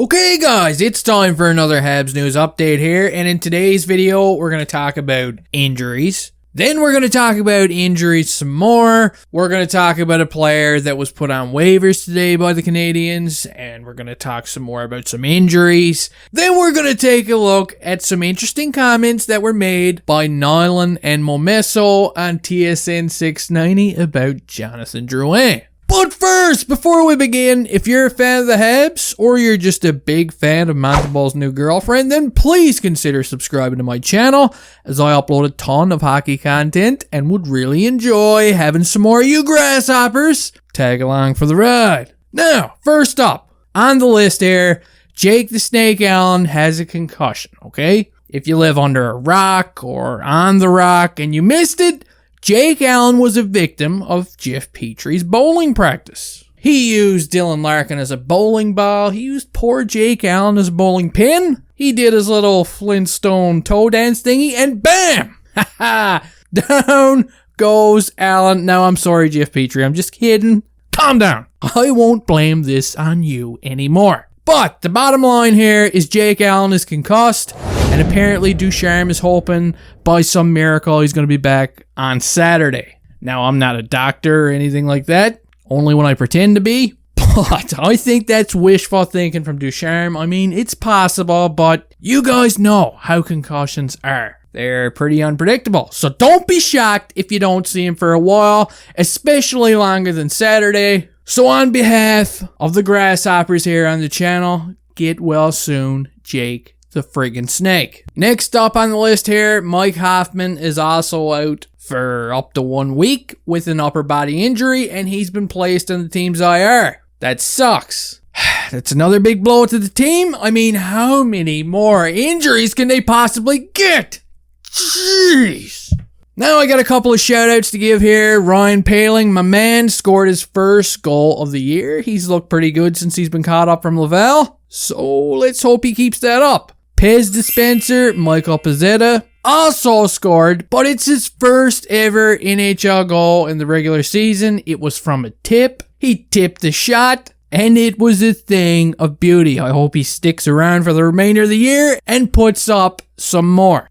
Okay guys, it's time for another Habs news update here, and in today's video we're going to talk about injuries. Then we're going to talk about injuries some more. We're going to talk about a player that was put on waivers today by the Canadiens, and we're going to talk some more about some injuries. Then we're going to take a look at some interesting comments that were made by Nyland and Momesso on TSN 690 about Jonathan Drouin. But first, before we begin, if you're a fan of the Habs, or you're just a big fan of Montreal's new girlfriend, then please consider subscribing to my channel, as I upload a ton of hockey content, and would really enjoy having some more of you grasshoppers tag along for the ride. Now, first up, on the list here, Jake the Snake Allen has a concussion, okay? If you live under a rock, or on the rock, and you missed it, Jake Allen was a victim of Jeff Petry's bowling practice. He used Dylan Larkin as a bowling ball. He used poor Jake Allen as a bowling pin. He did his little Flintstone toe dance thingy, and bam! Ha ha! Down goes Allen. Now, I'm sorry, Jeff Petry. I'm just kidding. Calm down. I won't blame this on you anymore. But the bottom line here is Jake Allen is concussed, and apparently Ducharme is hoping by some miracle he's going to be back on Saturday. Now, I'm not a doctor or anything like that, only when I pretend to be, but I think that's wishful thinking from Ducharme. I mean, it's possible, but you guys know how concussions are. They're pretty unpredictable, so don't be shocked if you don't see him for a while, especially longer than Saturday. So on behalf of the grasshoppers here on the channel, get well soon, Jake the friggin' Snake. Next up on the list here, Mike Hoffman is also out for up to 1 week with an upper body injury, and he's been placed on the team's IR. That sucks. That's another big blow to the team. I mean, how many more injuries can they possibly get? Jeez. Now I got a couple of shout-outs to give here. Ryan Poehling, my man, scored his first goal of the year. He's looked pretty good since he's been caught up from Laval, so let's hope he keeps that up. Pez dispenser, Michael Pezzetta, also scored, but it's his first ever NHL goal in the regular season. It was from a tip. He tipped the shot, and it was a thing of beauty. I hope he sticks around for the remainder of the year and puts up some more.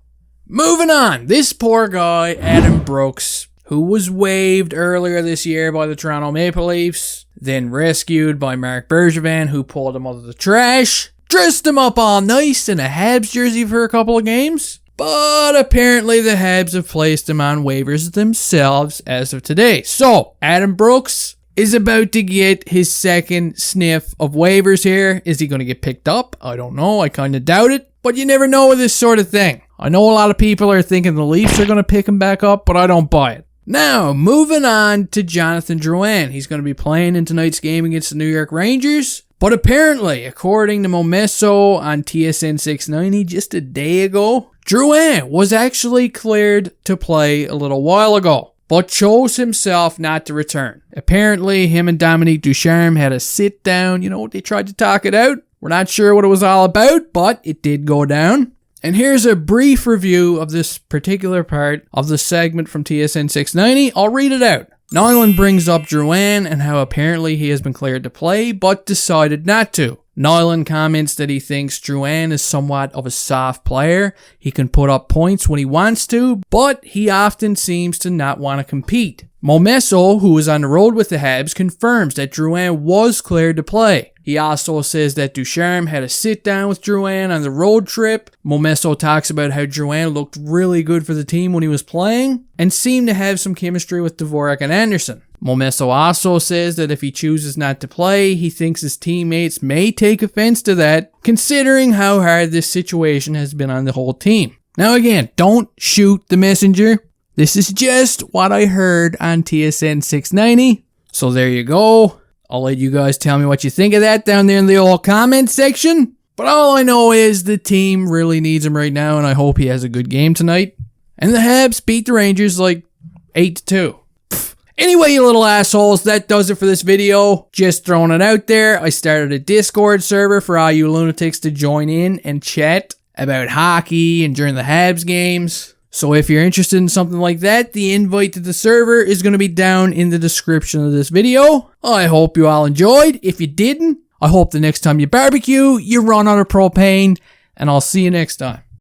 Moving on, this poor guy, Adam Brooks, who was waived earlier this year by the Toronto Maple Leafs, then rescued by Mark Bergevin, who pulled him out of the trash, dressed him up all nice in a Habs jersey for a couple of games, but apparently the Habs have placed him on waivers themselves as of today. So, Adam Brooks is about to get his second sniff of waivers here. Is he going to get picked up? I don't know. I kind of doubt it, but you never know with this sort of thing. I know a lot of people are thinking the Leafs are going to pick him back up, but I don't buy it. Now, moving on to Jonathan Drouin. He's going to be playing in tonight's game against the New York Rangers. But apparently, according to Momesso on TSN 690 just a day ago, Drouin was actually cleared to play a little while ago, but chose himself not to return. Apparently, him and Dominique Ducharme had a sit down. You know, they tried to talk it out. We're not sure what it was all about, but it did go down. And here's a brief review of this particular part of the segment from TSN 690. I'll read it out. Nyland brings up Drouin and how apparently he has been cleared to play, but decided not to. Nyland comments that he thinks Drouin is somewhat of a soft player. He can put up points when he wants to, but he often seems to not want to compete. Momesso, who is on the road with the Habs, confirms that Drouin was cleared to play. He also says that Ducharme had a sit-down with Drouin on the road trip. Momesso talks about how Drouin looked really good for the team when he was playing, and seemed to have some chemistry with Dvorak and Anderson. Momesso also says that if he chooses not to play, he thinks his teammates may take offense to that, considering how hard this situation has been on the whole team. Now again, don't shoot the messenger. This is just what I heard on TSN 690. So there you go. I'll let you guys tell me what you think of that down there in the old comment section. But all I know is the team really needs him right now, and I hope he has a good game tonight. And the Habs beat the Rangers like 8-2. Anyway, you little assholes, that does it for this video. Just throwing it out there. I started a Discord server for all you lunatics to join in and chat about hockey and during the Habs games. So if you're interested in something like that, the invite to the server is going to be down in the description of this video. I hope you all enjoyed. If you didn't, I hope the next time you barbecue, you run out of propane, and I'll see you next time.